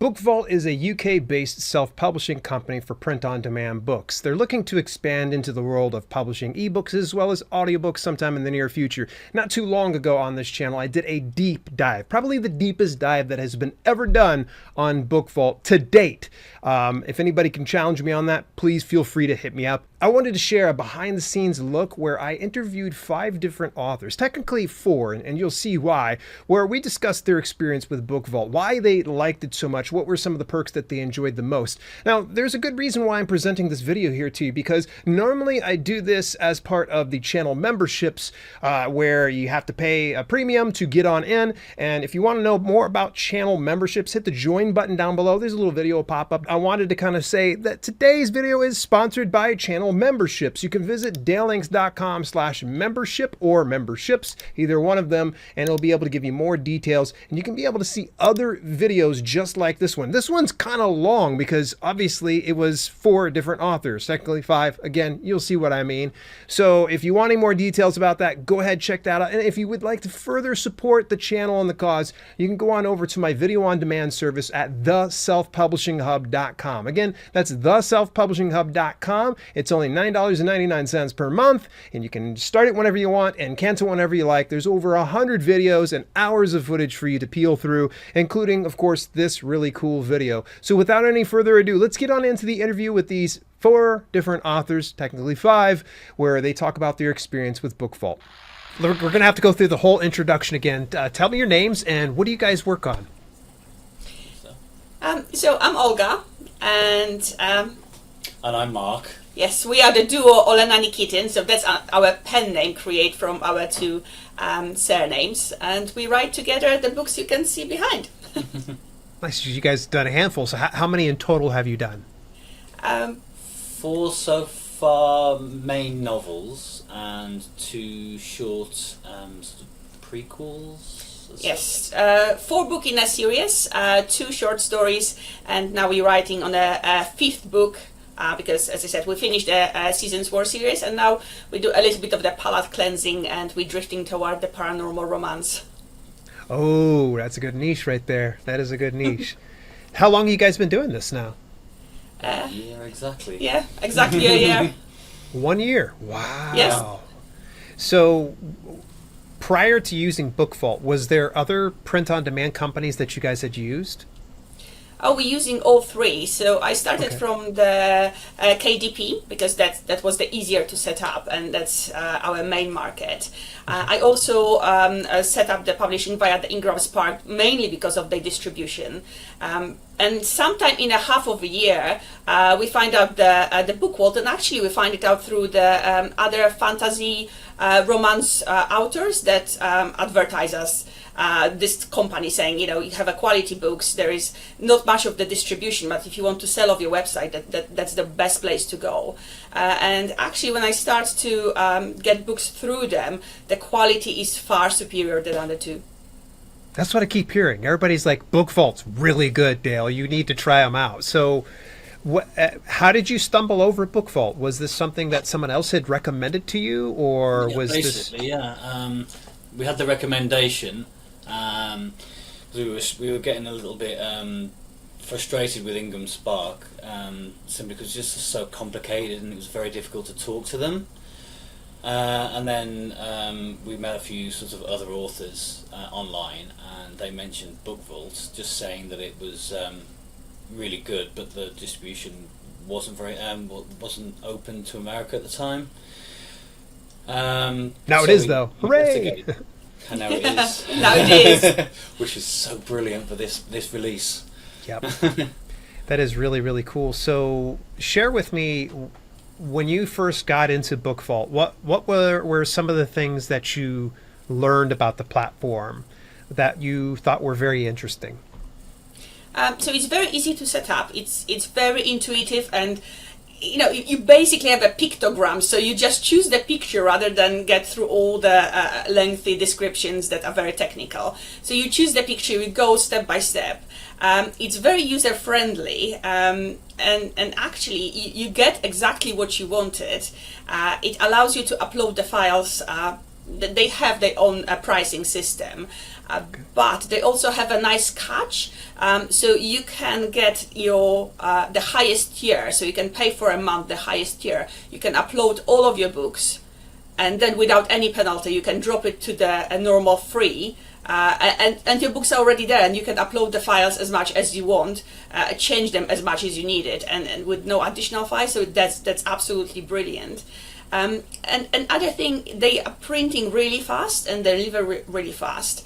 Bookvault is a UK-based self-publishing company for print-on-demand books. They're looking to expand into the world of publishing ebooks as well as audiobooks sometime in the near future. Not too long ago on this channel, I did a deep dive, probably the deepest dive that has been ever done on Bookvault to date. If anybody can challenge me on that, please feel free to hit me up. I wanted to share a behind-the-scenes look where I interviewed 5 different authors, technically 4, and you'll see why, where we discussed their experience with Bookvault, why they liked it so much, what were some of the perks that they enjoyed the most. Now, there's a good reason why I'm presenting this video here to you, because normally I do this as part of the channel memberships, where you have to pay a premium to get on in, and if you want to know more about channel memberships, hit the join button down below. There's a little video pop up. I wanted to kind of say that today's video is sponsored by channel memberships. You can visit dalelinks.com/membership or memberships, either one of them, and it'll be able to give you more details, and you can be able to see other videos just like this one. This one's kind of long because obviously it was 4 different authors, technically 5. Again, you'll see what I mean. So if you want any more details about that, go ahead, check that out. And if you would like to further support the channel and the cause, you can go on over to my video on demand service at theselfpublishinghub.com. Again, that's theselfpublishinghub.com. It's only $9.99 per month, and you can start it whenever you want and cancel whenever you like. There's over 100 videos and hours of footage for you to peel through, including, of course, this really cool video. So without any further ado, let's get on into the interview with these 4 different authors, technically 5, where they talk about their experience with Bookvault. We're going to have to go through the whole introduction again. Tell me your names and what do you guys work on? So I'm Olga, and I'm Mark. Yes, we are the duo Olena Nikitin, so that's our pen name created from our 2 surnames, and we write together the books you can see behind. Nice. You guys done a handful. So how many in total have you done? 4 so far main novels and 2 short sort of prequels. Yes, 4 books in a series, 2 short stories, and now we're writing on a 5th book. Because, as I said, we finished the Seasons War series, and now we do a little bit of the palate cleansing, and we're drifting toward the paranormal romance. Oh, that's a good niche right there. That is a good niche. How long have you guys been doing this now? A year exactly. Yeah, exactly a year. 1 year. Wow. Yes. So, prior to using Bookvault, was there other print-on-demand companies that you guys had used? Oh, we're using all 3. So I started from the KDP because that was the easier to set up, and that's our main market. I also set up the publishing via the IngramSpark mainly because of the distribution. And sometime in a half of a year, we find out the Bookvault, and actually we find it out through the other fantasy romance authors that advertise us. This company saying, you have a quality books, there is not much of the distribution, but if you want to sell off your website, that's the best place to go. And actually when I start to get books through them, the quality is far superior than the other 2. That's what I keep hearing. Everybody's like, Bookvault's really good, Dale. You need to try them out. So how did you stumble over Bookvault? Was this something that someone else had recommended to you, or was basically, this... we had the recommendation. We were getting a little bit frustrated with IngramSpark, simply because it's just so complicated and it was very difficult to talk to them. And then we met a few sort of other authors online, and they mentioned Bookvault, just saying that it was really good, but the distribution wasn't wasn't open to America at the time. Now it is, though. Hooray! And now it is. Now it is. Which is so brilliant for this release. Yep. That is really, really cool. So share with me, when you first got into Bookvault, what were some of the things that you learned about the platform that you thought were very interesting? So it's very easy to set up. It's very intuitive, and you basically have a pictogram, so you just choose the picture rather than get through all the lengthy descriptions that are very technical. So you choose the picture, you go step by step. It's very user friendly, and actually you get exactly what you wanted. It allows you to upload the files they have their own pricing system, but they also have a nice catch. So you can get your the highest tier. So you can pay for a month the highest tier. You can upload all of your books, and then without any penalty, you can drop it to the normal free. And your books are already there, and you can upload the files as much as you want, change them as much as you need it, and with no additional files. So that's absolutely brilliant. And other thing, they are printing really fast and they deliver really fast.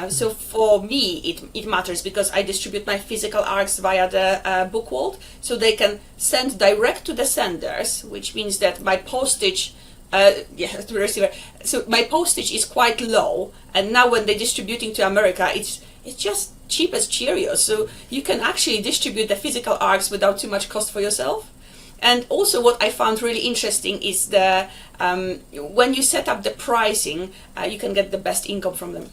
So for me, it matters because I distribute my physical ARCs via the Bookvault, so they can send direct to the senders, which means that my postage. To the receiver. So my postage is quite low, and now when they're distributing to America, it's just cheap as Cheerios. So you can actually distribute the physical ARCs without too much cost for yourself. And also, what I found really interesting is the when you set up the pricing, you can get the best income from them.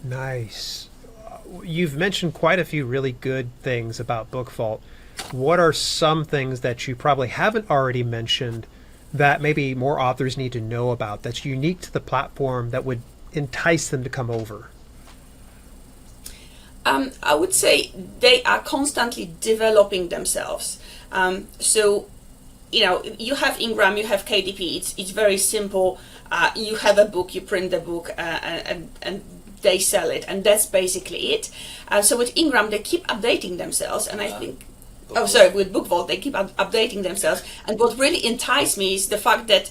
Nice. You've mentioned quite a few really good things about Bookvault. What are some things that you probably haven't already mentioned that maybe more authors need to know about, that's unique to the platform, that would entice them to come over? I would say they are constantly developing themselves. So, you have Ingram, you have KDP. It's very simple. You have a book, you print the book, and they sell it, and that's basically it. So with Ingram, they keep updating themselves, and I think. With Bookvault, they keep updating themselves. And what really enticed me is the fact that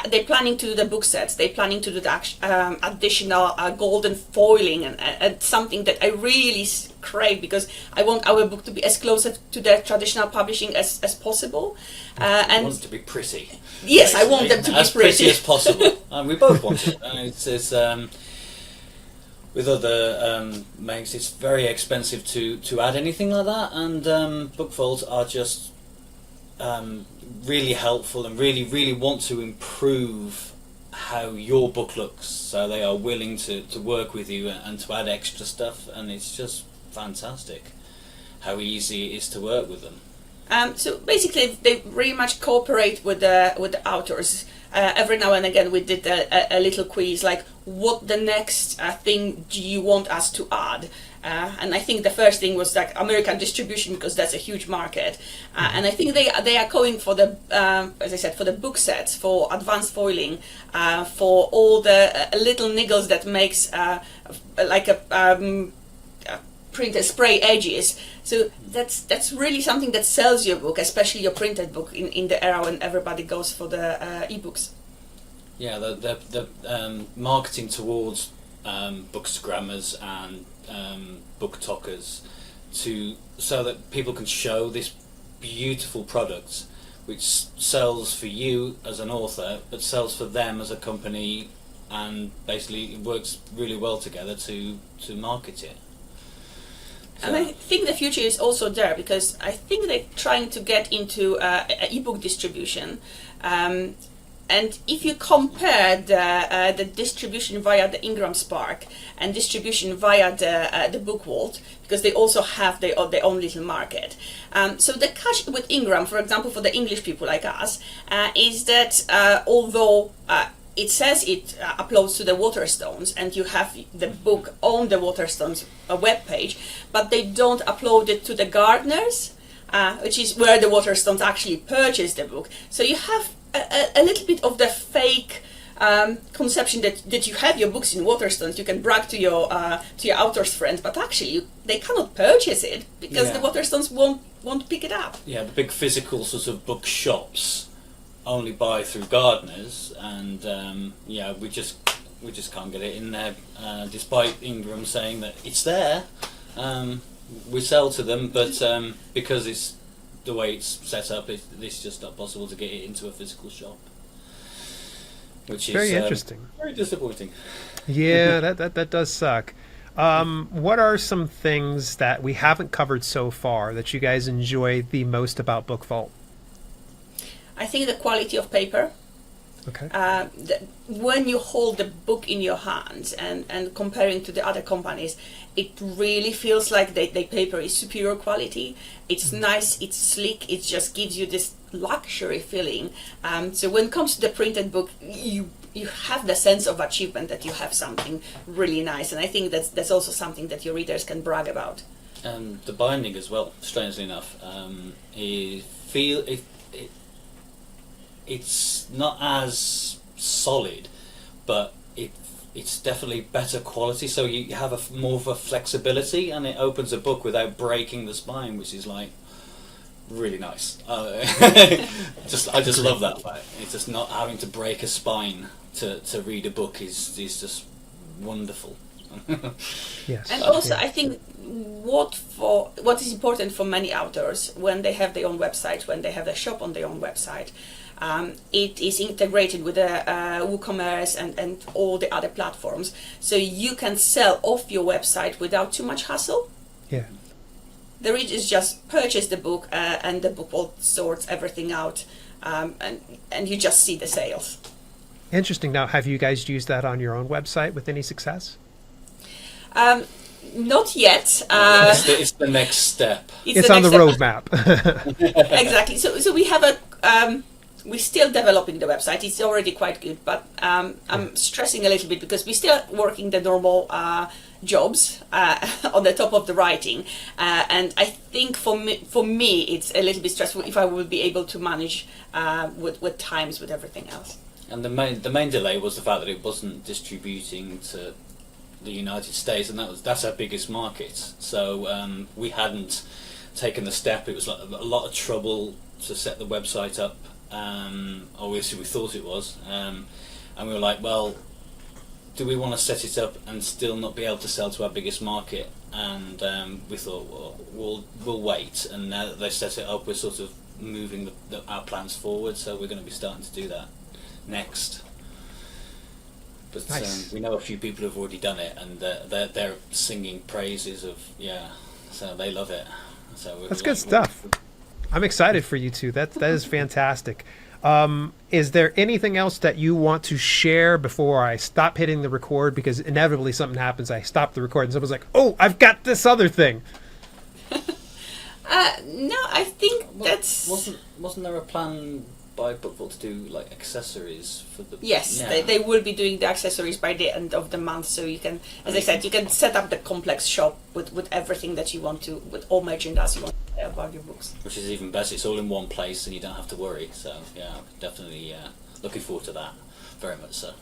they're planning to do the book sets. They're planning to do the additional golden foiling and something that I really crave, because I want our book to be as close to the traditional publishing as possible. And want it to be pretty. Yes, basically. I want them to be as pretty as possible. And we both want it. And it's with other makes, it's very expensive to add anything like that, and Bookvault are just really helpful and really want to improve how your book looks, so they are willing to work with you and to add extra stuff, and it's just fantastic how easy it is to work with them. So basically, they very much cooperate with the authors. Every now and again, we did a little quiz, like, what the next thing do you want us to add? And I think the first thing was like American distribution, because that's a huge market. And I think they are going for the, as I said, for the book sets, for advanced foiling, for all the little niggles that makes like a printed spray edges. So that's really something that sells your book, especially your printed book in the era when everybody goes for the ebooks. Yeah, the marketing towards bookstagrammers and book talkers, so that people can show this beautiful product, which sells for you as an author, but sells for them as a company, and basically it works really well together to market it. And I think the future is also there, because I think they're trying to get into ebook distribution. And if you compare the distribution via the IngramSpark and distribution via the Bookvault, because they also have their own little market. So the catch with Ingram, for example, for the English people like us, is that although it says it uploads to the Waterstones, and you have the book on the Waterstones webpage, but they don't upload it to the Gardeners, which is where the Waterstones actually purchase the book. So you have a little bit of the fake conception that you have your books in Waterstones. You can brag to your author's friends, but actually they cannot purchase it because the Waterstones won't pick it up. Yeah, the big physical sort of book shops only buy through Gardeners, and we just can't get it in there, despite Ingram saying that it's there. We sell to them, but because it's the way it's set up, it's just not possible to get it into a physical shop, which is very interesting. Very disappointing. Yeah, that does suck. What are some things that we haven't covered so far that you guys enjoy the most about Bookvault? I think the quality of paper. Okay. When you hold the book in your hands and comparing to the other companies, it really feels like the paper is superior quality. It's nice, it's sleek, it just gives you this luxury feeling. So when it comes to the printed book, you you have the sense of achievement that you have something really nice, and I think that's also something that your readers can brag about. The binding as well, strangely enough, it's not as solid, but it's definitely better quality. So you have more of a flexibility, and it opens a book without breaking the spine, which is like really nice. I just love that fact. It's just not having to break a spine to read a book is just wonderful. Yes. And also, I think what is important for many authors when they have their own website, when they have their shop on their own website, it is integrated with the WooCommerce and all the other platforms, so you can sell off your website without too much hassle. Yeah. The readers just purchase the book, and the Bookvault sorts everything out, and you just see the sales. Interesting. Now, have you guys used that on your own website with any success? Not yet. It's the next step. It's on the roadmap. Exactly. So we have we're still developing the website. It's already quite good, but I'm stressing a little bit because we're still working the normal jobs on the top of the writing, and I think for me it's a little bit stressful if I will be able to manage with times, with everything else. And the main delay was the fact that it wasn't distributing to the United States, and that's our biggest market. So we hadn't taken the step. It was like a lot of trouble to set the website up. Obviously we thought it was, and we were like, well, do we want to set it up and still not be able to sell to our biggest market? And we thought, well, we'll wait. And now that they set it up, we're sort of moving our plans forward, so we're going to be starting to do that next. But nice. We know a few people who've already done it, and they're singing praises of, so they love it. So that's good stuff. I'm excited for you two. That is fantastic. Is there anything else that you want to share before I stop hitting the record? Because inevitably something happens. I stop the record and someone's like, "Oh, I've got this other thing." No, I think that's... Wasn't there a plan by Bookvault to do like accessories for the... Yes, yeah. they will be doing the accessories by the end of the month, so you can, as I said, you can set up the complex shop with everything that you want to, with all merchandise you want to say about your books. Which is even better. It's all in one place and you don't have to worry. So yeah, definitely looking forward to that. Very much so.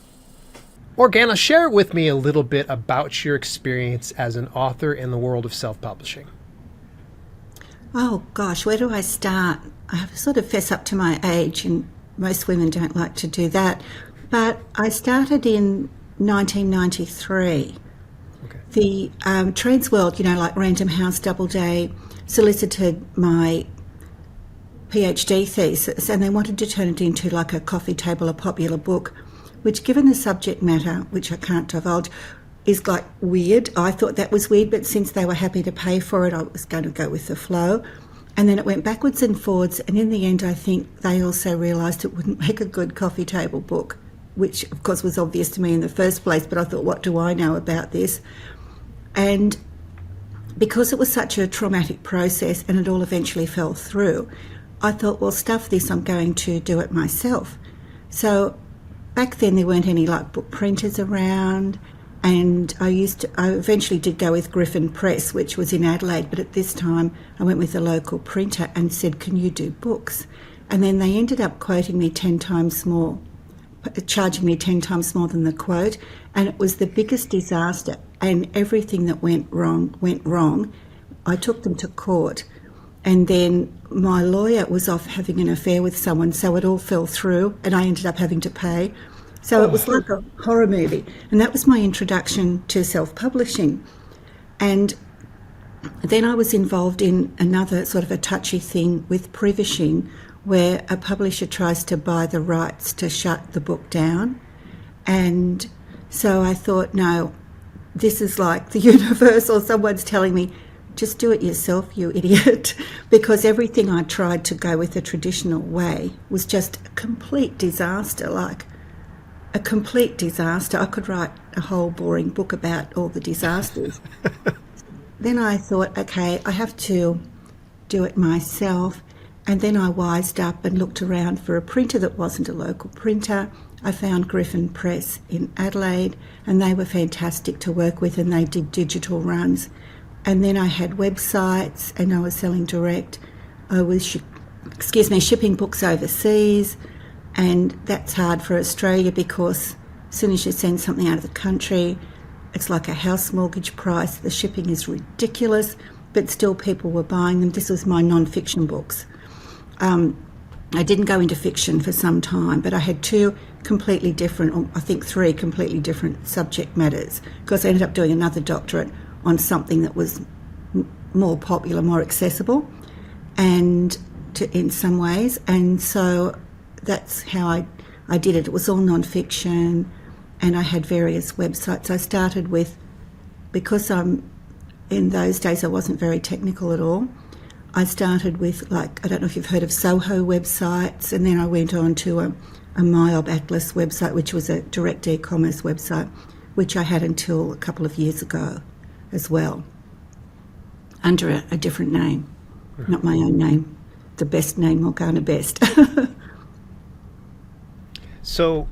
Morgana, share with me a little bit about your experience as an author in the world of self-publishing. Oh gosh, where do I start? I have to sort of fess up to my age, and most women don't like to do that. But I started in 1993. Okay. The Trades World, like Random House, Doubleday, solicited my PhD thesis, and they wanted to turn it into like a coffee table, a popular book, which, given the subject matter, which I can't divulge, is like weird. I thought that was weird, but since they were happy to pay for it, I was going to go with the flow. And then it went backwards and forwards, and in the end I think they also realised it wouldn't make a good coffee table book, which of course was obvious to me in the first place, but I thought, what do I know about this? And because it was such a traumatic process and it all eventually fell through, I thought, well, stuff this, I'm going to do it myself. So back then there weren't any like book printers around, and I eventually did go with Griffin Press, which was in Adelaide, but at this time I went with a local printer and said, can you do books? And then they ended up quoting me 10 times more, charging me 10 times more than the quote, and it was the biggest disaster, and everything that went wrong. I took them to court, and then my lawyer was off having an affair with someone, so it all fell through, and I ended up having to pay. So it was like a horror movie. And that was my introduction to self-publishing. And then I was involved in another sort of a touchy thing with privishing, where a publisher tries to buy the rights to shut the book down. And so I thought, no, this is like the universe, or someone's telling me, just do it yourself, you idiot. Because everything I tried to go with the traditional way was just a complete disaster, a complete disaster. I could write a whole boring book about all the disasters. Then I thought, okay, I have to do it myself. And then I wised up and looked around for a printer that wasn't a local printer. I found Griffin Press in Adelaide, and they were fantastic to work with, and they did digital runs. And then I had websites, and I was selling direct. I was shipping books overseas, and that's hard for Australia because as soon as you send something out of the country, it's like a house mortgage price. The shipping is ridiculous, but still people were buying them. This was my non-fiction books. I didn't go into fiction for some time, but I had two completely different, or I think three completely different subject matters, because I ended up doing another doctorate on something that was more popular, more accessible, and in some ways. And so that's how I did it. It was all non-fiction, and I had various websites. I started with, because in those days I wasn't very technical at all, I started with, like, I don't know if you've heard of Soho websites, and then I went on to a MyOb Atlas website, which was a direct e-commerce website, which I had until a couple of years ago as well, under a different name, not my own name, the best name, Morgana Best. So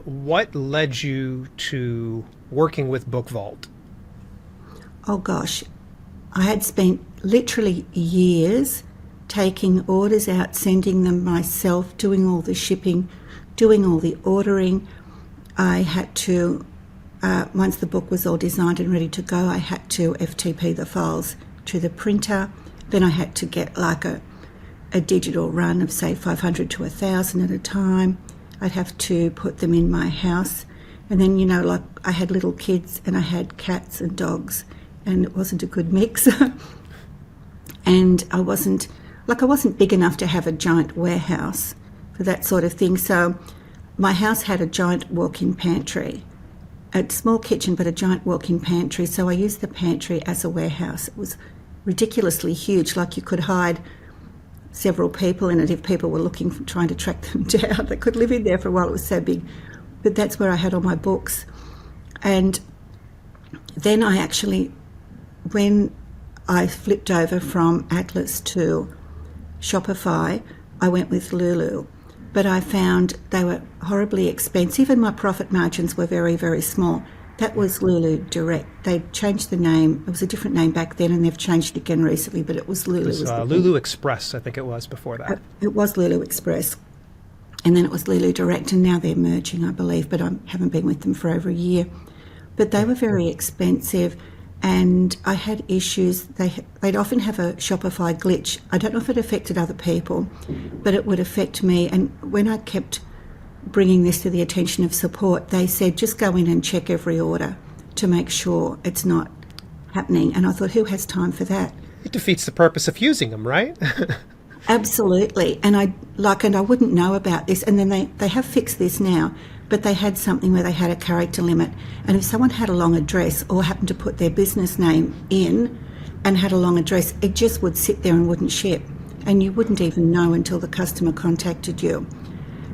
what led you to working with Bookvault? Oh gosh, I had spent literally years taking orders out, sending them myself, doing all the shipping, doing all the ordering. I had to, once the book was all designed and ready to go, I had to FTP the files to the printer. Then I had to get like a digital run of say 500 to 1,000 at a time. I'd have to put them in my house. And then, you know, like I had little kids and I had cats and dogs, and it wasn't a good mix. And I wasn't big enough to have a giant warehouse for that sort of thing. So my house had a giant walk-in pantry, a small kitchen, but a giant walk-in pantry. So I used the pantry as a warehouse. It was ridiculously huge, like you could hide several people in it if people were looking, trying to track them down. They could live in there for a while. It was so big. But that's where I had all my books. And then I actually, when I flipped over from Atlas to Shopify, I went with Lulu. But I found they were horribly expensive and my profit margins were very, very small. That was Lulu Direct. They changed the name. It was a different name back then, and they've changed it again recently, but it was Lulu. It was Lulu Express, I think it was before that. It was Lulu Express. And then it was Lulu Direct, and now they're merging, I believe, but I haven't been with them for over a year. But they were very expensive, and I had issues. They'd often have a Shopify glitch. I don't know if it affected other people, but it would affect me. And when I kept bringing this to the attention of support, they said, just go in and check every order to make sure it's not happening. And I thought, who has time for that? It defeats the purpose of using them, right? Absolutely. And I wouldn't know about this. And then they have fixed this now, but they had something where they had a character limit. And if someone had a long address or happened to put their business name in and had a long address, it just would sit there and wouldn't ship. And you wouldn't even know until the customer contacted you.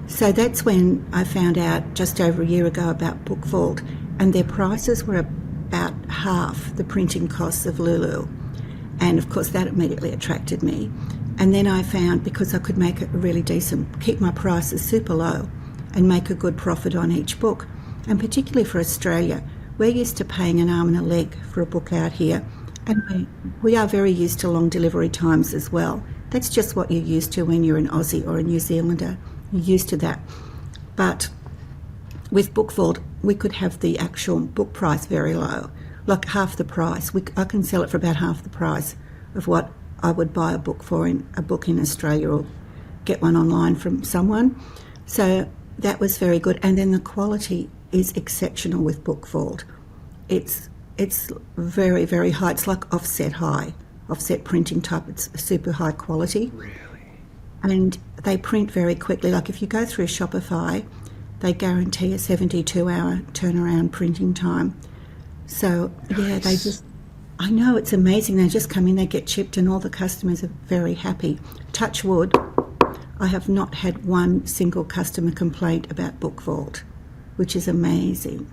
So that's when I found out just over a year ago about Bookvault, and their prices were about half the printing costs of Lulu. And of course that immediately attracted me. And then I found, because I could make it really decent, keep my prices super low and make a good profit on each book. And particularly for Australia, we're used to paying an arm and a leg for a book out here. And we are very used to long delivery times as well. That's just what you're used to when you're an Aussie or a New Zealander. You're used to that. But with Bookvault, we could have the actual book price very low, like half the price. I can sell it for about half the price of what I would buy a book for in Australia, or get one online from someone. So that was very good. And then the quality is exceptional with Bookvault. It's very, very high. It's like offset printing type. It's super high quality. Really? And they print very quickly. Like if you go through Shopify, they guarantee a 72-hour turnaround printing time. So, nice. Yeah, I know, it's amazing. They just come in, they get chipped, and all the customers are very happy. Touch wood, I have not had one single customer complaint about Bookvault, which is amazing.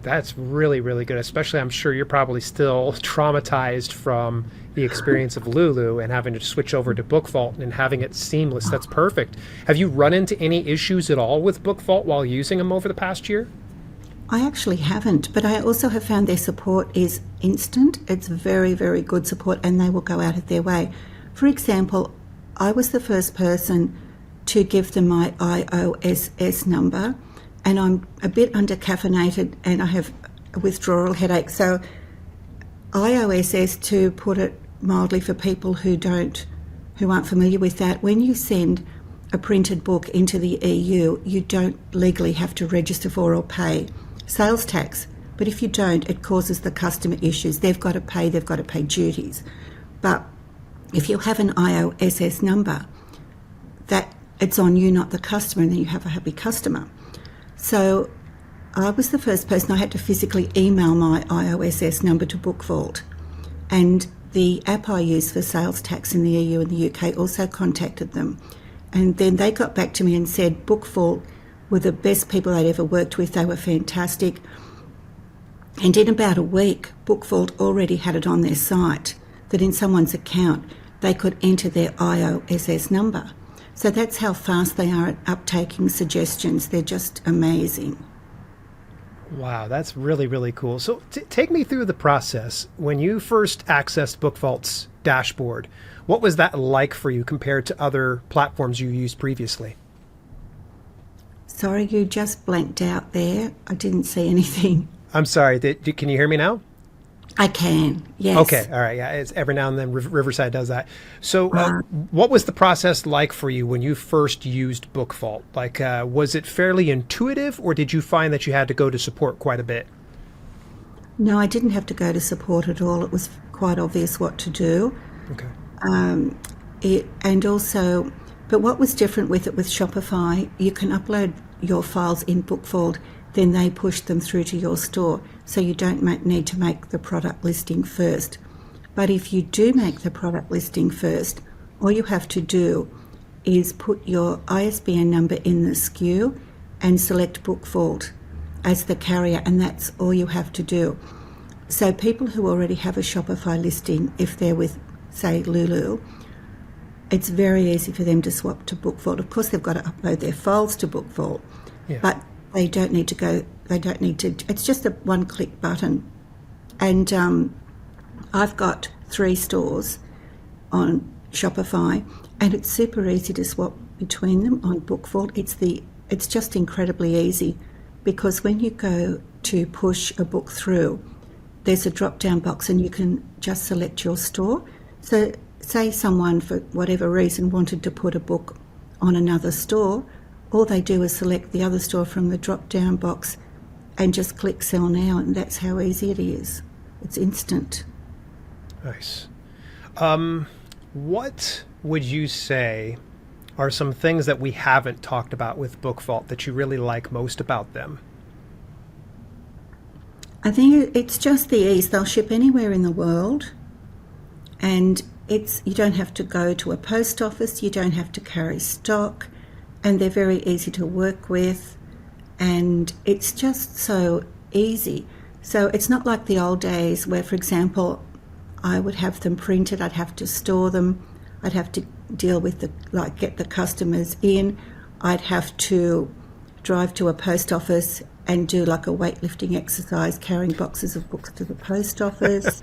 That's really, really good. Especially, I'm sure you're probably still traumatized from the experience of Lulu and having to switch over to Bookvault and having it seamless. That's perfect. Have you run into any issues at all with Bookvault while using them over the past year? I actually haven't, but I also have found their support is instant. It's very, very good support, and they will go out of their way. For example, I was the first person to give them my IOSS number, and I'm a bit undercaffeinated and I have a withdrawal headache. So IOSS, to put it mildly for people who aren't familiar with that, when you send a printed book into the EU, you don't legally have to register for or pay sales tax. But if you don't, it causes the customer issues. They've got to pay duties. But if you have an IOSS number, that it's on you, not the customer, and then you have a happy customer. So I was the first person. I had to physically email my IOSS number to Bookvault, and the app I use for sales tax in the EU and the UK also contacted them, and then they got back to me and said Bookvault were the best people they'd ever worked with. They were fantastic, and in about a week Bookvault already had it on their site that in someone's account they could enter their IOSS number. So that's how fast they are at uptaking suggestions. They're just amazing. Wow, that's really, really cool. So take me through the process. When you first accessed Bookvault's dashboard, what was that like for you compared to other platforms you used previously? Sorry, you just blanked out there. I didn't see anything. I'm sorry. Can you hear me now? I can, yes. Okay, all right. Yeah, it's every now and then Riverside does that. So what was the process like for you when you first used Bookvault? Like, was it fairly intuitive, or did you find that you had to go to support quite a bit? No, I didn't have to go to support at all. It was quite obvious what to do. Okay. But what was different with it with Shopify, you can upload your files in Bookvault, then they push them through to your store, so you don't need to make the product listing first. But if you do make the product listing first, all you have to do is put your ISBN number in the SKU and select Bookvault as the carrier, and that's all you have to do. So people who already have a Shopify listing, if they're with, say, Lulu, it's very easy for them to swap to Bookvault. Of course, they've got to upload their files to Bookvault, but they don't need to, it's just a one-click button. And I've got 3 stores on Shopify, and it's super easy to swap between them on Bookvault. It's just incredibly easy, because when you go to push a book through, there's a drop-down box and you can just select your store. So say someone, for whatever reason, wanted to put a book on another store, all they do is select the other store from the drop-down box and just click Sell Now, and that's how easy it is. It's instant. Nice. What would you say are some things that we haven't talked about with Bookvault that you really like most about them? I think it's just the ease. They'll ship anywhere in the world, and you don't have to go to a post office, you don't have to carry stock, and they're very easy to work with, and it's just so easy. So it's not like the old days where, for example, I would have them printed, I'd have to store them, I'd have to deal with get the customers in, I'd have to drive to a post office and do like a weightlifting exercise, carrying boxes of books to the post office.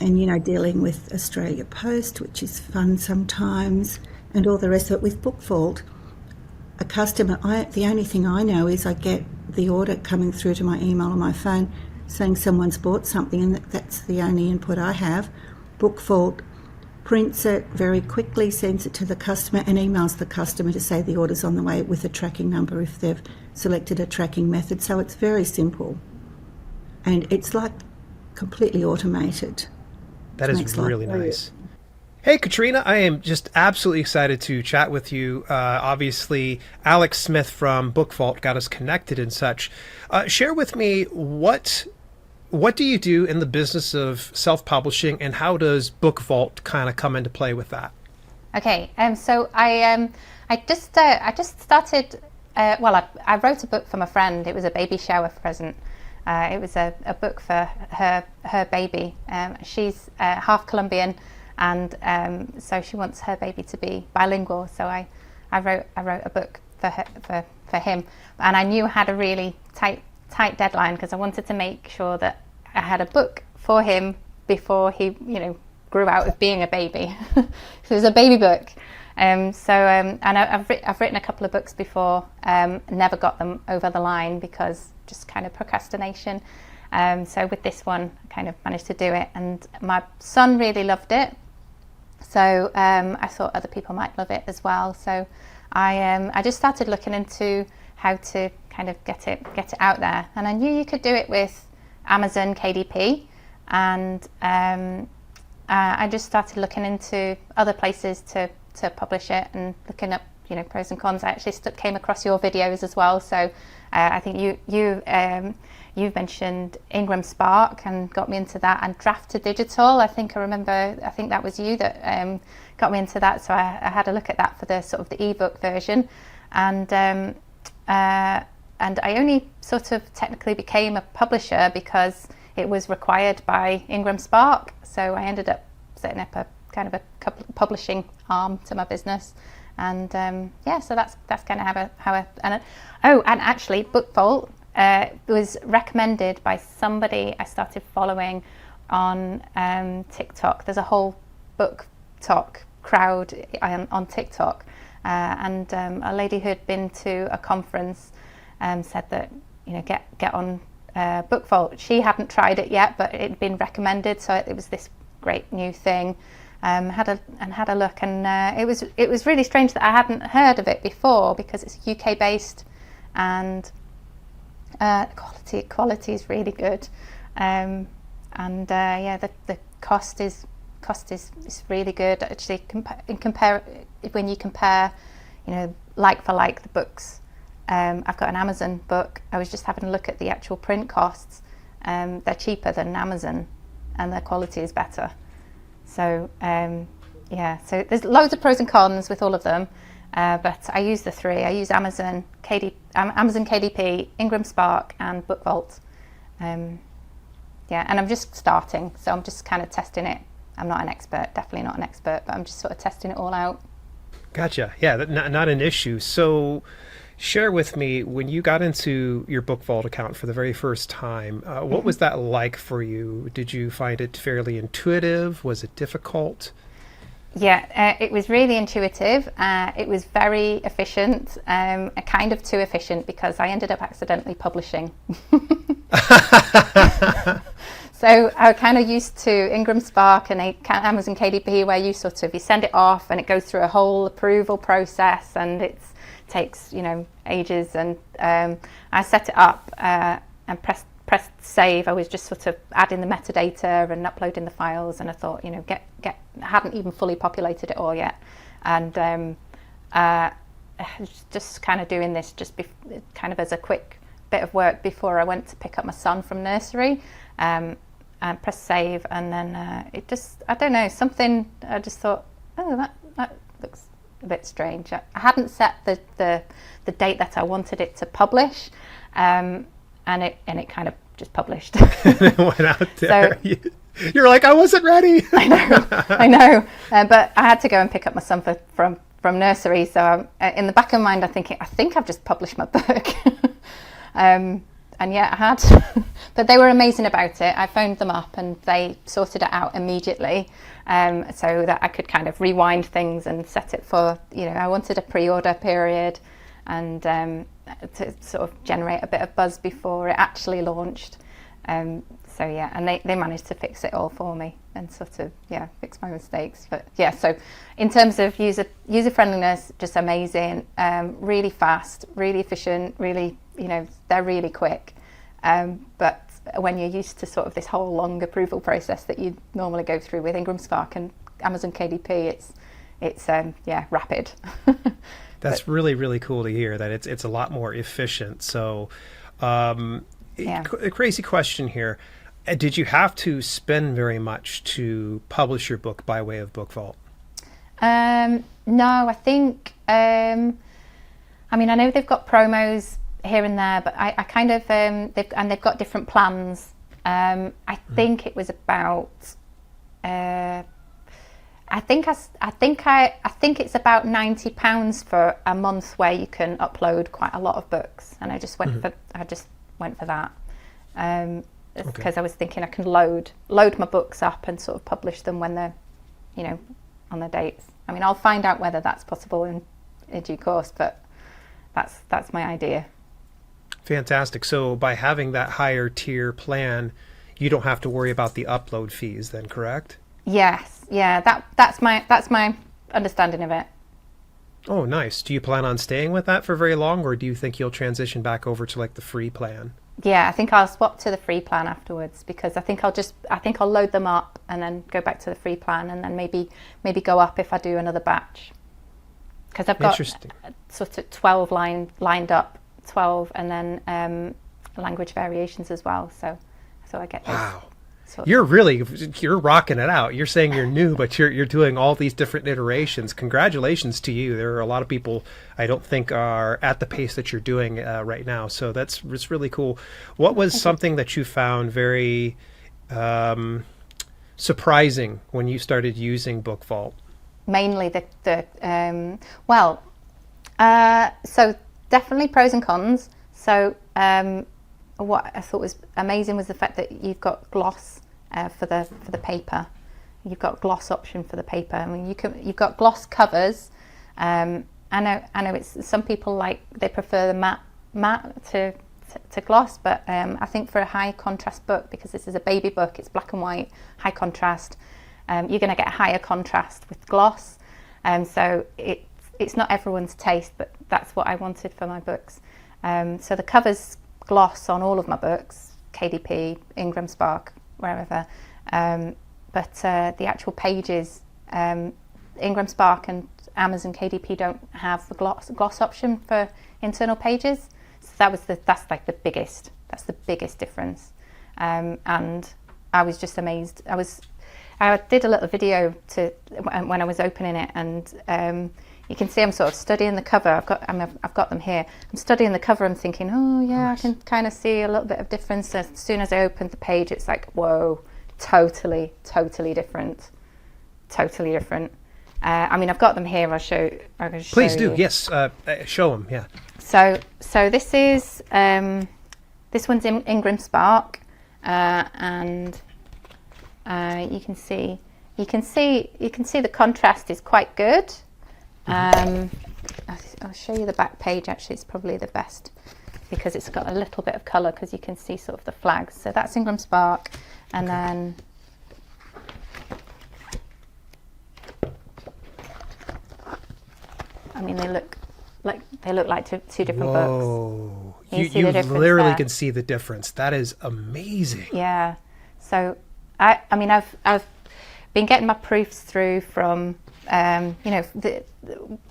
And, dealing with Australia Post, which is fun sometimes, and all the rest of it. With Bookvault, a customer, the only thing I know is I get the order coming through to my email or my phone saying someone's bought something, and that's the only input I have. Bookvault prints it very quickly, sends it to the customer, and emails the customer to say the order's on the way with a tracking number if they've selected a tracking method. So it's very simple, and it's like completely automated. That is really nice. Hey, Katrina, I am just absolutely excited to chat with you. Obviously, Alex Smith from Bookvault got us connected and such. Share with me, what do you do in the business of self-publishing, and how does Bookvault kind of come into play with that? Okay, so I just started. I wrote a book for my friend. It was a baby shower present, It was a book for her baby. She's half Colombian, and so she wants her baby to be bilingual. So I wrote a book for him, and I knew I had a really tight deadline because I wanted to make sure that I had a book for him before he grew out of being a baby. So it was a baby book. And I've written a couple of books before, never got them over the line because just kind of procrastination. So with this one, I kind of managed to do it, and my son really loved it. So I thought other people might love it as well. So I just started looking into how to kind of get it out there, and I knew you could do it with Amazon KDP, and I just started looking into other places to publish it and looking up pros and cons. I actually came across your videos as well, so I think you've mentioned IngramSpark and got me into that, and Draft to Digital. I think that was you that got me into that, so I had a look at that for the sort of the ebook version, and I only sort of technically became a publisher because it was required by IngramSpark. So I ended up setting up a kind of a publishing arm to my business, and so that's kind of and actually Bookvault was recommended by somebody I started following on TikTok. There's a whole book talk crowd on TikTok, and a lady who had been to a conference said that get on Bookvault. She hadn't tried it yet, but it had been recommended, so it was this great new thing. Had a look, and it was really strange that I hadn't heard of it before because it's UK based, and quality is really good, the cost is really good actually. When you compare like for like the books. I've got an Amazon book. I was just having a look at the actual print costs. They're cheaper than Amazon, and their quality is better. So so there's loads of pros and cons with all of them, but I use the three. I use Amazon KDP, IngramSpark, and Bookvault. And I'm just starting, so I'm just kind of testing it. I'm not an expert, definitely not an expert, but I'm just sort of testing it all out. Gotcha. Yeah, not an issue. So share with me, when you got into your Bookvault account for the very first time, what was that like for you? Did you find it fairly intuitive? Was it difficult? Yeah, it was really intuitive. It was very efficient, kind of too efficient because I ended up accidentally publishing. So I kind of used to IngramSpark and Amazon KDP, where you send it off and it goes through a whole approval process, and it takes ages. And I set it up and pressed save. I was just sort of adding the metadata and uploading the files, and I thought I hadn't even fully populated it all yet, and just kind of doing this kind of as a quick bit of work before I went to pick up my son from nursery. And press save, and then I don't know, something, I just thought, that looks a bit strange. I hadn't set the date that I wanted it to publish, and it kind of just published. It went out there. So, you're like, I wasn't ready. I know, but I had to go and pick up my son from nursery, so in the back of my mind I'm thinking, I think I've just published my book. And yeah, I had, but they were amazing about it. I phoned them up and they sorted it out immediately, so that I could kind of rewind things and set it for, I wanted a pre-order period, and to sort of generate a bit of buzz before it actually launched. And they managed to fix it all for me and sort of, fix my mistakes. But yeah, so in terms of user friendliness, just amazing, really fast, really efficient, really, they're really quick. But when you're used to sort of this whole long approval process that you normally go through with IngramSpark and Amazon KDP, it's rapid. That's really, really cool to hear that it's a lot more efficient. So, a crazy question here. Did you have to spend very much to publish your book by way of Bookvault? No, I think, I know they've got promos here and there, but I kind of they've got different plans. I think it was about I think it's about £90 for a month where you can upload quite a lot of books, and I just went for that because I was thinking I can load my books up and sort of publish them when they're, you know, on the dates. I mean, I'll find out whether that's possible in due course, but that's my idea. Fantastic. So by having that higher tier plan, you don't have to worry about the upload fees then, correct? Yes. Yeah, that's my understanding of it. Oh, nice. Do you plan on staying with that for very long, or do you think you'll transition back over to like the free plan? Yeah, I think I'll swap to the free plan afterwards, because I think I'll load them up and then go back to the free plan, and then maybe go up if I do another batch. Because I've got sort of 12 lined up, 12, and then language variations as well. So I get those. Wow. You're rocking it out. You're saying you're new, but you're doing all these different iterations. Congratulations to you. There are a lot of people I don't think are at the pace that you're doing right now. So it's really cool. What was something that you found very surprising when you started using Bookvault? Mainly so definitely pros and cons. So what I thought was amazing was the fact that you've got gloss for the paper. You've got gloss option for the paper. I mean, you've got gloss covers. I know it's some people they prefer the matte to gloss, but I think for a high contrast book, because this is a baby book, it's black and white, high contrast. You're going to get higher contrast with gloss. So it's not everyone's taste, but that's what I wanted for my books. So the covers gloss on all of my books, KDP, IngramSpark, wherever. But the actual pages, IngramSpark and Amazon KDP don't have the gloss option for internal pages. So that's like the biggest difference. And I was just amazed. I did a little video when I was opening it, and you can see I'm sort of studying the cover. I've got them here. I'm studying the cover. I'm thinking, oh yeah, nice. I can kind of see a little bit of difference. As soon as I opened the page, it's like, whoa, totally different. Totally different. I mean, I've got them here. I'm going to show Please do. you. Yes, show them. Yeah. So this is this one's in IngramSpark, and you can see the contrast is quite good. I'll show you the back page. Actually, it's probably the best because it's got a little bit of colour, because you can see sort of the flags. So that's IngramSpark, and then I mean they look like two different books. Whoa! You literally can see the difference. That is amazing. Yeah. So I mean I've been getting my proofs through from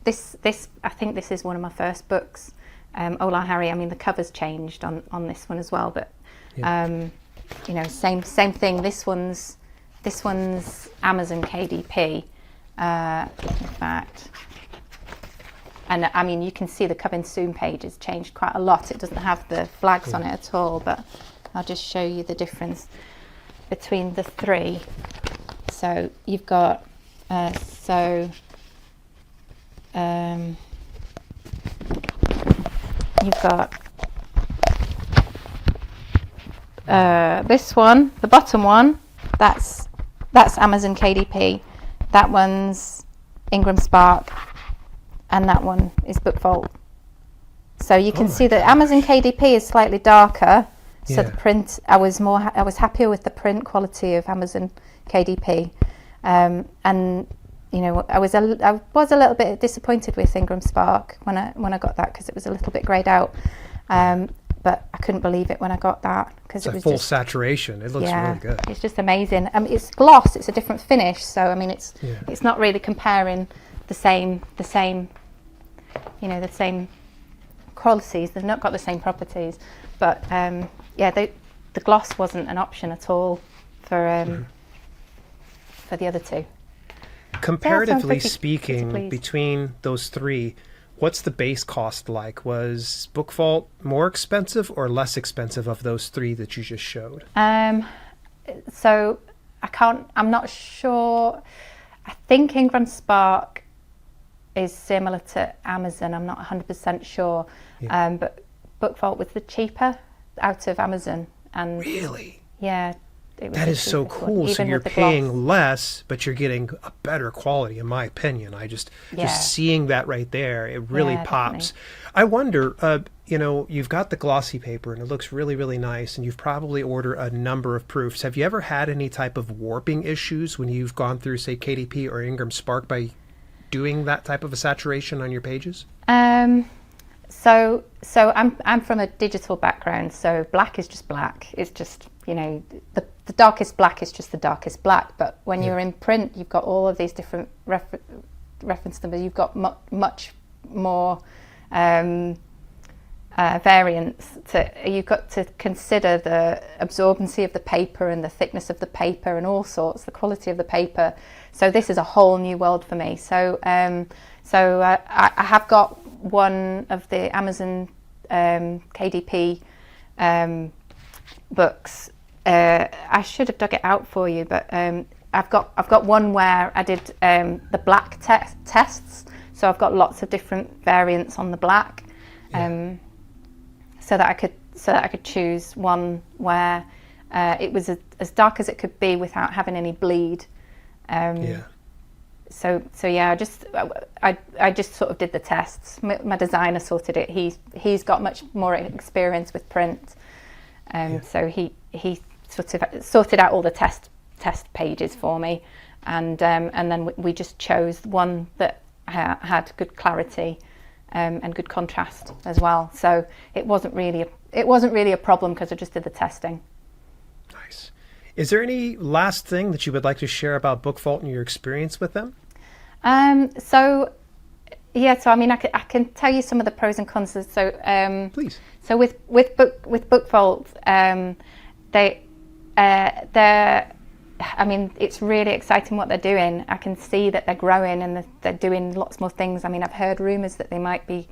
this I think this is one of my first books, Ola Harry. I mean the cover's changed on this one as well, but yeah. Same thing. This one's Amazon KDP, in fact. And I mean, you can see the coming soon page has changed quite a lot. It doesn't have the flags on it at all, but I'll just show you the difference between the three. So you've got, you've got this one, the bottom one, that's Amazon KDP. That one's IngramSpark. And that one is Bookvault. So you can see that Amazon KDP is slightly darker. So the print, I was happier with the print quality of Amazon KDP. And I was a little bit disappointed with IngramSpark when I got that, because it was a little bit greyed out. But I couldn't believe it when I got that, because it was full saturation. It looks really good. It's just amazing. It's gloss. It's a different finish. So I mean, it's not really comparing the same qualities. They've not got the same properties, but the gloss wasn't an option at all for the other two. Comparatively speaking, between those three, What's the base cost like? Was Bookvault more expensive or less expensive of those three that you just showed? So I'm not sure. I think IngramSpark is similar to Amazon. I'm not 100% sure. Yeah. But Bookvault was the cheaper out of Amazon. And Really? yeah. That is so cool. So you're paying less, but you're getting a better quality, in my opinion. Just seeing that right there, it really pops. Definitely. I wonder, you've got the glossy paper and it looks really, really nice, and you've probably ordered a number of proofs. Have you ever had any type of warping issues when you've gone through, say, KDP or IngramSpark by doing that type of a saturation on your pages? So I'm from a digital background, so black is just black. It's just, the darkest black is just the darkest black. But when you're in print, you've got all of these different reference numbers. You've got much more variance. You've got to consider the absorbency of the paper and the thickness of the paper and all sorts, the quality of the paper. So this is a whole new world for me. So I have got one of the Amazon KDP books. I should have dug it out for you, but I've got one where I did the black tests. So I've got lots of different variants on the black, so that I could choose one where it was as dark as it could be without having any bleed. So yeah, I just sort of did the tests. My designer sorted it. He's got much more experience with print, so he sort of sorted out all the test pages for me, and then we just chose one that had good clarity and good contrast as well. So it wasn't really a problem because I just did the testing. Nice. Is there any last thing that you would like to share about Bookvault and your experience with them? So I mean, I can tell you some of the pros and cons. So please. So with Bookvault, I mean, it's really exciting what they're doing. I can see that they're growing and they're doing lots more things. I mean, I've heard rumours that they might be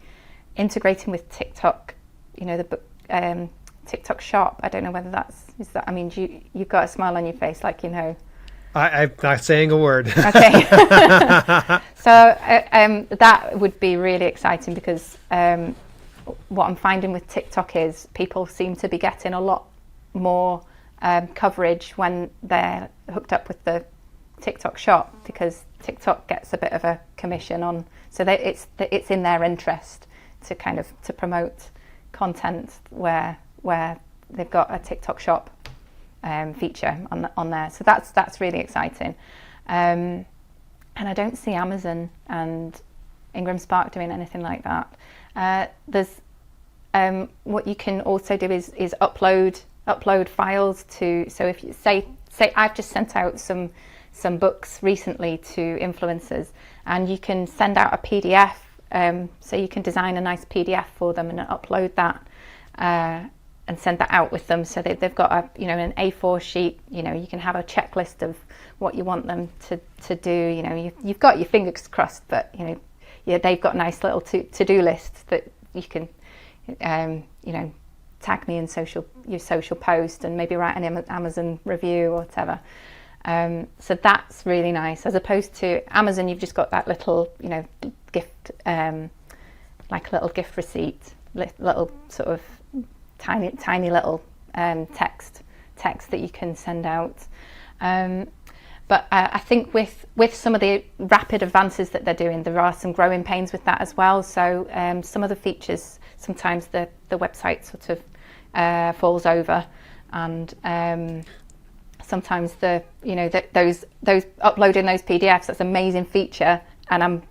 integrating with TikTok, the TikTok shop. I don't know whether is that. I mean, you've got a smile on your face, like I'm not saying a word. Okay. So that would be really exciting because what I'm finding with TikTok is people seem to be getting a lot more coverage when they're hooked up with the TikTok shop, because TikTok gets a bit of a commission on, so it's in their interest to promote content where they've got a TikTok shop feature on there. So that's really exciting, and I don't see Amazon and IngramSpark doing anything like that. There's what you can also do is upload files to. So if you say I've just sent out some books recently to influencers, and you can send out a PDF. So you can design a nice PDF for them and upload that. And send that out with them, so they've got an A4 sheet. You can have a checklist of what you want them to do. You've got your fingers crossed, but they've got a nice little to-do list that you can tag me in your social post and maybe write an Amazon review or whatever. So that's really nice, as opposed to Amazon. You've just got that little gift, like a little gift receipt, little sort of tiny little text that you can send out. But I think with some of the rapid advances that they're doing, there are some growing pains with that as well. So some of the features, sometimes the website sort of falls over, and sometimes those uploading those PDFs, that's an amazing feature, and I'm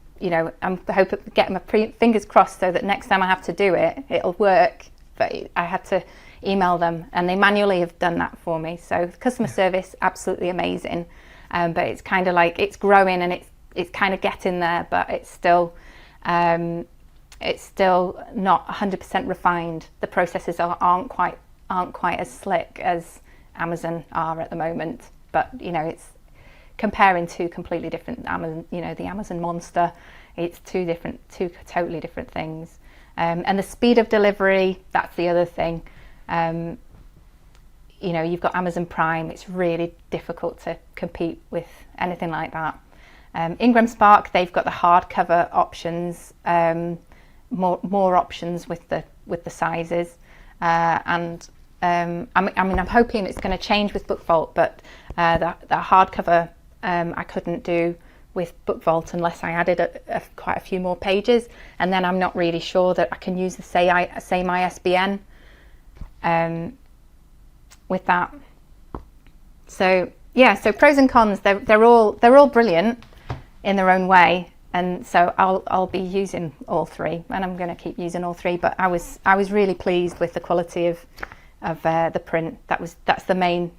hoping, getting my fingers crossed so that next time I have to do it, it'll work. But I had to email them, and they manually have done that for me. So customer service, absolutely amazing. But it's kind of like it's growing and it's kind of getting there, but it's still not 100% refined. The processes aren't quite as slick as Amazon are at the moment. But comparing two completely different Amazon, the Amazon monster. It's two totally different things. And the speed of delivery, that's the other thing. You've got Amazon Prime. It's really difficult to compete with anything like that. IngramSpark, they've got the hardcover options, more options with the sizes, I'm hoping it's going to change with Bookvault, but the hardcover I couldn't do with Bookvault unless I added quite a few more pages, and then I'm not really sure that I can use the same ISBN with that. So pros and cons, they're all brilliant in their own way, and so I'll be using all three, and I'm going to keep using all three. But I was really pleased with the quality of the print. That's the main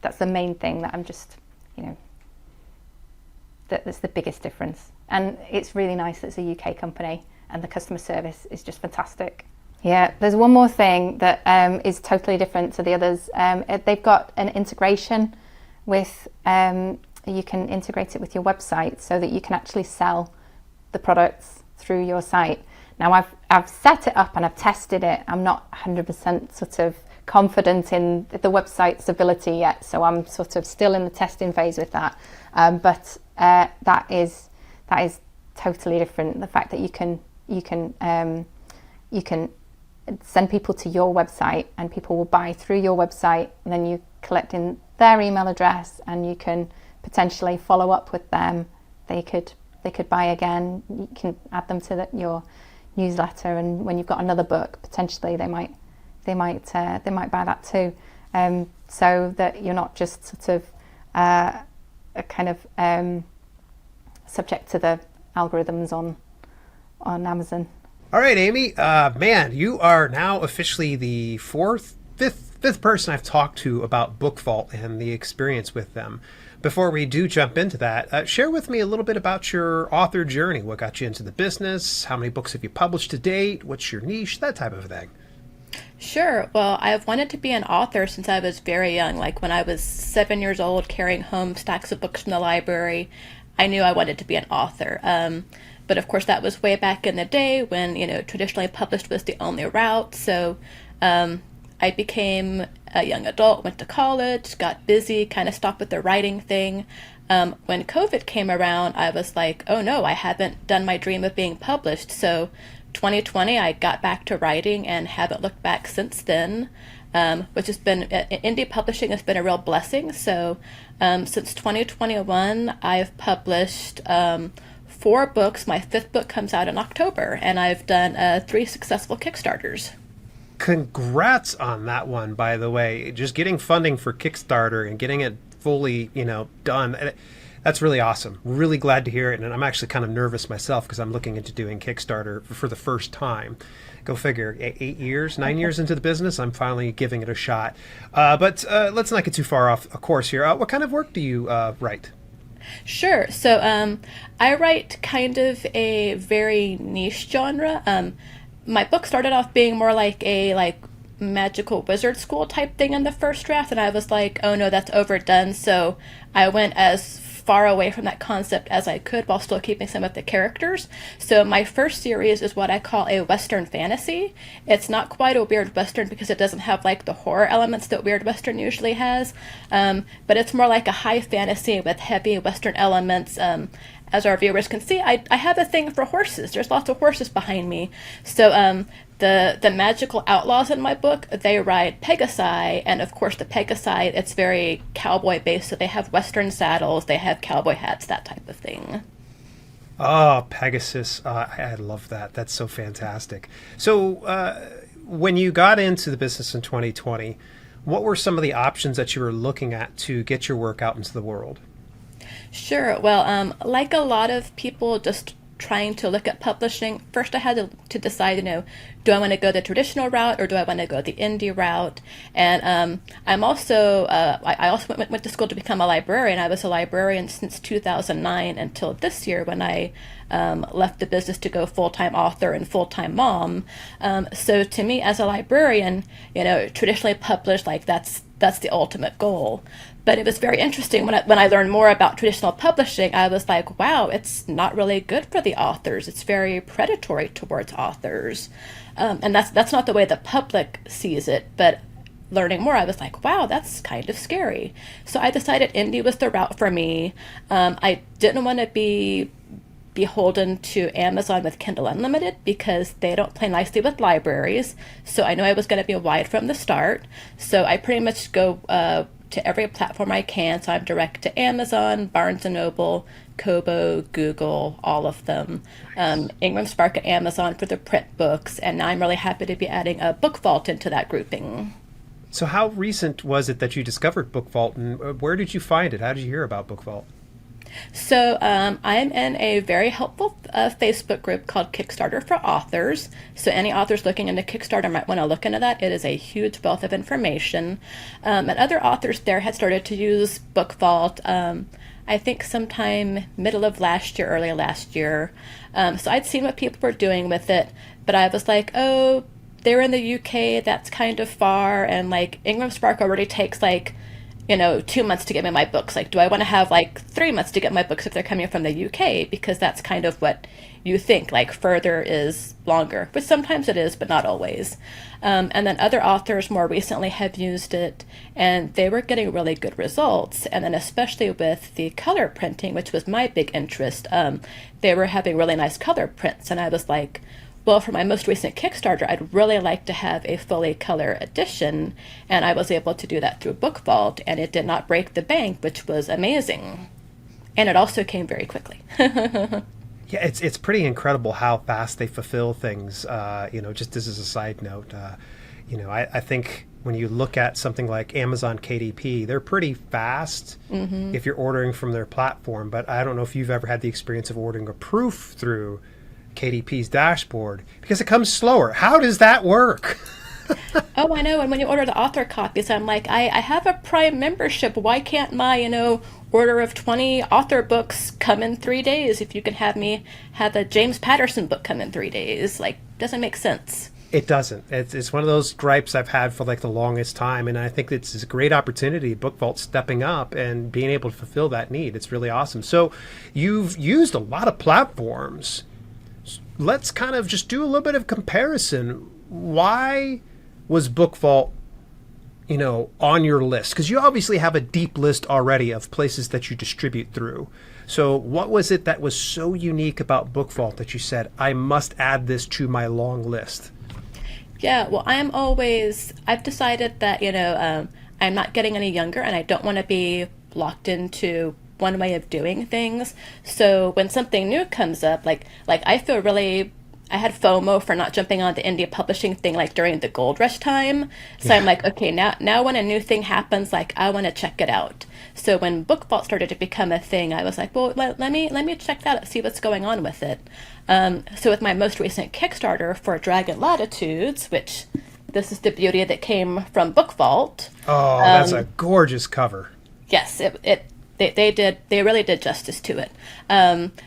thing that I'm just that's the biggest difference. And it's really nice that it's a UK company, and the customer service is just fantastic. Yeah, there's one more thing that is totally different to the others. They've got an integration with, you can integrate it with your website so that you can actually sell the products through your site. Now I've set it up and I've tested it. I'm not 100% sort of confident in the website's ability yet, so I'm sort of still in the testing phase with that. But that is totally different. The fact that you can send people to your website and people will buy through your website, and then you collect in their email address and you can potentially follow up with them. They could buy again. You can add them to your newsletter, and when you've got another book, potentially they might buy that too. So that you're not just sort of a kind of subject to the algorithms on Amazon. All right, Amy, man, you are now officially the fifth person I've talked to about Bookvault and the experience with them. Before we do jump into that, share with me a little bit about your author journey. What got you into the business? How many books have you published to date? What's your niche? That type of thing. Sure. Well, I've wanted to be an author since I was very young. Like when I was 7 years old, carrying home stacks of books from the library, I knew I wanted to be an author. But of course, that was way back in the day when, traditionally published was the only route. So I became a young adult, went to college, got busy, kind of stopped with the writing thing. When COVID came around, I was like, oh no, I haven't done my dream of being published. So 2020, I got back to writing and haven't looked back since then, which has been, indie publishing has been a real blessing. So since 2021, I've published 4 books. My 5th book comes out in October, and I've done 3 successful Kickstarters. Congrats on that one, by the way. Just getting funding for Kickstarter and getting it fully, done. That's really awesome. Really glad to hear it. And I'm actually kind of nervous myself because I'm looking into doing Kickstarter for the first time. Go figure, 9 years into the business, I'm finally giving it a shot. But let's not get too far off course here. What kind of work do you write? Sure. So I write kind of a very niche genre. My book started off being more like a magical wizard school type thing in the first draft, and I was like, oh no, that's overdone. So I went as far away from that concept as I could while still keeping some of the characters. So my first series is what I call a Western fantasy. It's not quite a weird Western because it doesn't have the horror elements that weird Western usually has, but it's more like a high fantasy with heavy Western elements. As our viewers can see, I have a thing for horses. There's lots of horses behind me. So the magical outlaws in my book, they ride Pegasi, and of course the Pegasi, it's very cowboy based, so they have Western saddles, they have cowboy hats, that type of thing. Oh, Pegasus. I love that. That's so fantastic. So when you got into the business in 2020, what were some of the options that you were looking at to get your work out into the world? Sure. Well, like a lot of people just trying to look at publishing, first I had to decide, do I want to go the traditional route or do I want to go the indie route? And I'm also, I also went to school to become a librarian. I was a librarian since 2009 until this year when I left the business to go full-time author and full-time mom. So to me as a librarian, traditionally published, that's the ultimate goal. But it was very interesting when I learned more about traditional publishing. I was like, wow, it's not really good for the authors. It's very predatory towards authors. And that's not the way the public sees it. But learning more, I was like, wow, that's kind of scary. So I decided indie was the route for me. I didn't want to be beholden to Amazon with Kindle Unlimited because they don't play nicely with libraries. So I knew I was going to be wide from the start. So I pretty much go to every platform I can. So I'm direct to Amazon, Barnes & Noble, Kobo, Google, all of them. IngramSpark and Amazon for the print books. And now I'm really happy to be adding a Bookvault into that grouping. So how recent was it that you discovered Bookvault, and where did you find it? How did you hear about Bookvault? So I'm in a very helpful Facebook group called Kickstarter for Authors. So any authors looking into Kickstarter might want to look into that. It is a huge wealth of information. And other authors there had started to use Bookvault, I think sometime middle of last year, early last year. So I'd seen what people were doing with it, but I was like, oh, they're in the UK, that's kind of far, and like IngramSpark already takes 2 months to get me my books. Like, do I want to have 3 months to get my books if they're coming from the UK? Because that's kind of what you think, further is longer, which sometimes it is, but not always. And then other authors more recently have used it, and they were getting really good results. And then especially with the color printing, which was my big interest, they were having really nice color prints. And I was like, well, for my most recent Kickstarter, I'd really like to have a fully color edition, and I was able to do that through Bookvault, and it did not break the bank, which was amazing. And it also came very quickly. Yeah, it's pretty incredible how fast they fulfill things. Just as a side note, I think when you look at something like Amazon KDP, they're pretty fast if you're ordering from their platform. But I don't know if you've ever had the experience of ordering a proof through KDP's dashboard, because it comes slower. How does that work? Oh, I know. And when you order the author copies, I'm like, I have a Prime membership. Why can't my, order of 20 author books come in 3 days if you can have me have a James Patterson book come in 3 days? Doesn't make sense. It doesn't. It's one of those gripes I've had for the longest time, and I think it's a great opportunity. Bookvault stepping up and being able to fulfill that need. It's really awesome. So you've used a lot of platforms. Let's kind of just do a little bit of comparison. Why was Bookvault, on your list? Because you obviously have a deep list already of places that you distribute through. So what was it that was so unique about Bookvault that you said, I must add this to my long list? Yeah, well, I've decided that, I'm not getting any younger, and I don't want to be locked into one way of doing things. So when something new comes up, I feel really, I had FOMO for not jumping on the indie publishing thing during the gold rush time. So yeah. I'm like, okay, now when a new thing happens, I want to check it out. So when Bookvault started to become a thing, I was like, well, let me check that out, see what's going on with it. So with my most recent Kickstarter for Dragon Latitudes, which this is the beauty that came from Bookvault. Oh, that's a gorgeous cover. Yes, They really did justice to it.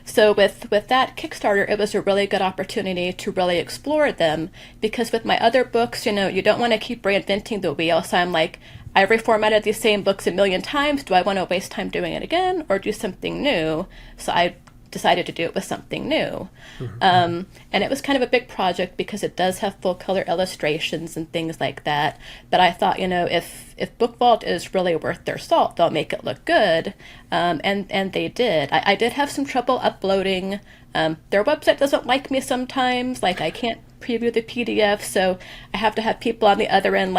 So with that Kickstarter, it was a really good opportunity to really explore them, because with my other books, you don't want to keep reinventing the wheel. So I'm like, I reformatted these same books a million times. Do I want to waste time doing it again or do something new? So I decided to do it with something new. And it was kind of a big project because it does have full color illustrations and things like that. But I thought, if Bookvault is really worth their salt, they'll make it look good. And they did. I did have some trouble uploading. Their website doesn't like me sometimes. I can't preview the PDF, so I have to have people on the other end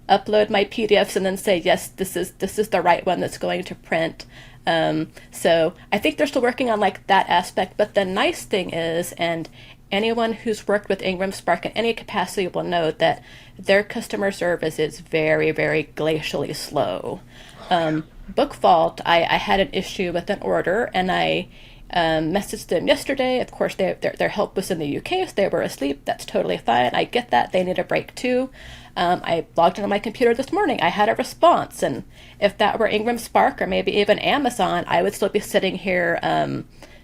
upload my PDFs and then say, yes, this is the right one that's going to print. So I think they're still working on that aspect. But the nice thing is, and anyone who's worked with IngramSpark in any capacity will know that their customer service is very, very glacially slow. Bookvault, I had an issue with an order, and I messaged them yesterday. Of course, their help was in the UK, so they were asleep. That's totally fine. I get that. They need a break too. I logged into my computer this morning. I had a response, and if that were IngramSpark or maybe even Amazon, I would still be sitting here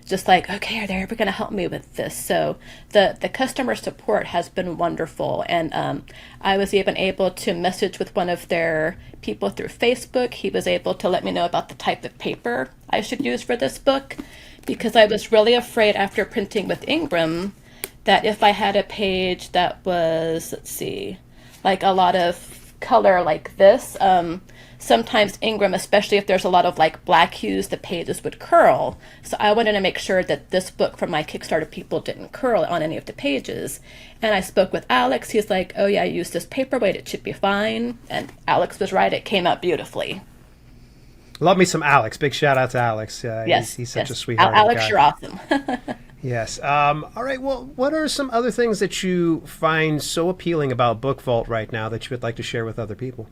just like, okay, are they ever going to help me with this? So the customer support has been wonderful. And I was even able to message with one of their people through Facebook. He was able to let me know about the type of paper I should use for this book, because I was really afraid after printing with Ingram that if I had a page that was, let's see, like a lot of color like this, sometimes Ingram, especially if there's a lot of like black hues, the pages would curl. So I wanted to make sure that this book from my Kickstarter people didn't curl on any of the pages. And I spoke with Alex. He's like, oh yeah, I used this paperweight, it should be fine. And Alex was right, it came out beautifully. Love me some Alex. Big shout out to Alex. Yes, he's such yes. a sweetheart. Alex, guy. you're awesome. Yes. All right. Well, what are some other things that you find so appealing about Bookvault right now that you would like to share with other people?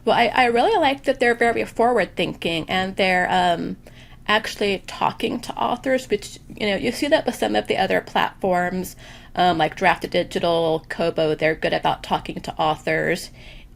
Well, I really like that they're very forward thinking, and they're actually talking to authors, which, you see that with some of the other platforms, like Drafted Digital, Kobo. They're good about talking to authors.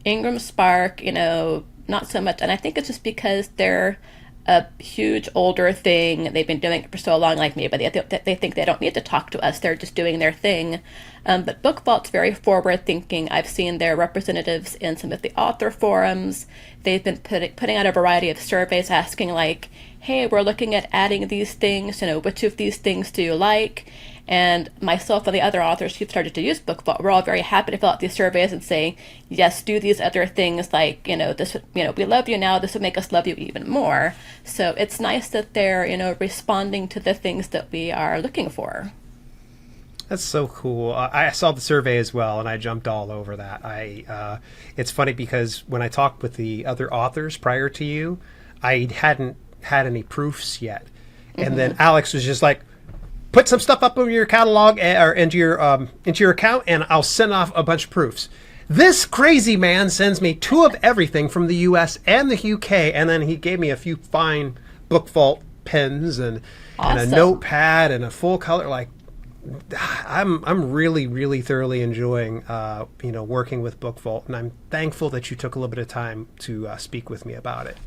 IngramSpark, not so much. And I think it's just because they're a huge older thing. They've been doing it for so long, like me, but they think they don't need to talk to us. They're just doing their thing. But Bookvault's very forward thinking. I've seen their representatives in some of the author forums. They've been putting out a variety of surveys asking like, hey, we're looking at adding these things, which of these things do you like? And myself and the other authors who've started to use Bookvault, we're all very happy to fill out these surveys and say, yes, do these other things, like, this, we love you now, this would make us love you even more. So it's nice that they're, responding to the things that we are looking for. That's so cool. I saw the survey as well, and I jumped all over that. It's funny because when I talked with the other authors prior to you, I hadn't had any proofs yet. And then Alex was just like, put some stuff up in your catalog or into your account, and I'll send off a bunch of proofs. This crazy man sends me 2 of everything from the U.S. and the UK, and then he gave me a few fine Bookvault pens and a notepad and a full color. Like, I'm really, really thoroughly enjoying working with Bookvault, and I'm thankful that you took a little bit of time to speak with me about it.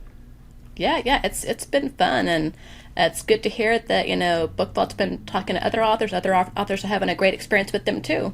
Yeah, it's been fun, and it's good to hear that Bookvault's been talking to other authors. Other authors are having a great experience with them too.